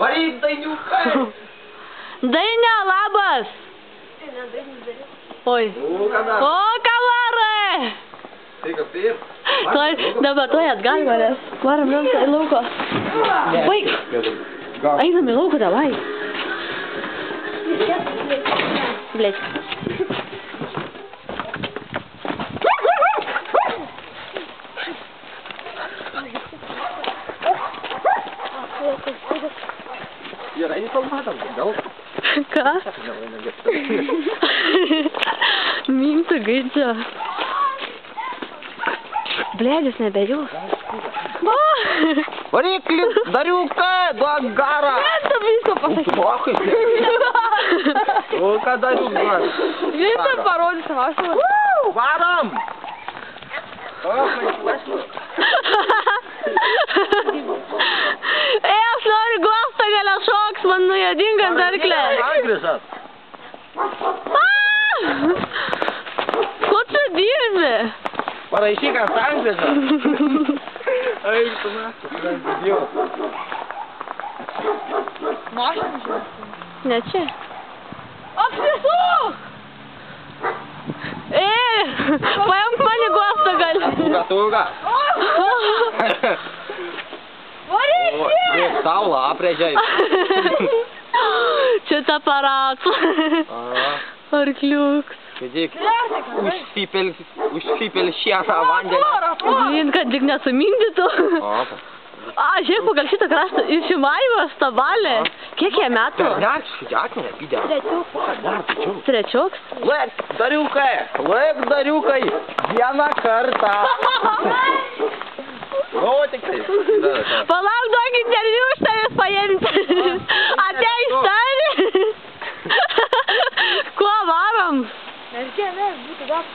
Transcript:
Varyk, Dainiukai. Dainė, labas. Oi. O, ką varai? Tuoj, dabar tuoj atgal manęs. Varam į lauko. Baig. Einam į lauko, davai. Блять. Yra, nekalmatam, gal? Ką? Mintų gaidžia. Blėdis nebejus. Varyk, Dariukai, duok garą. Ventą visko pasakyti. O, ką Dariukai? Ventą parodysiu, aš. Varom! Aš noriu glostą galę šoks, man nujedinga darklė. Angrisas. Ko tu dirbi? Parašyk ant angrisas. Eik, tu mes, Dievas. Mašiną žiūrėsi. Ne čia. Apsisuk! Paimk mane glostą galę. Tuga. Varyk čia! Saulą aprėžiai. Čia ta aparat. Arkliuks. Žiūrėk, užsipel šieną vandenį. Blin, kad tik nesumingdytų. Žiūrėk, pagal šitą kraštą. Iš Šimaimas, ta valė. Kiek jie metų? Trečioks. Laik, Dariukai. Vieną kartą. O, tikrai. Palauk, duok interviu iš tavęs paimti. Ateis tari. Kuo varom? Nes būtų daug.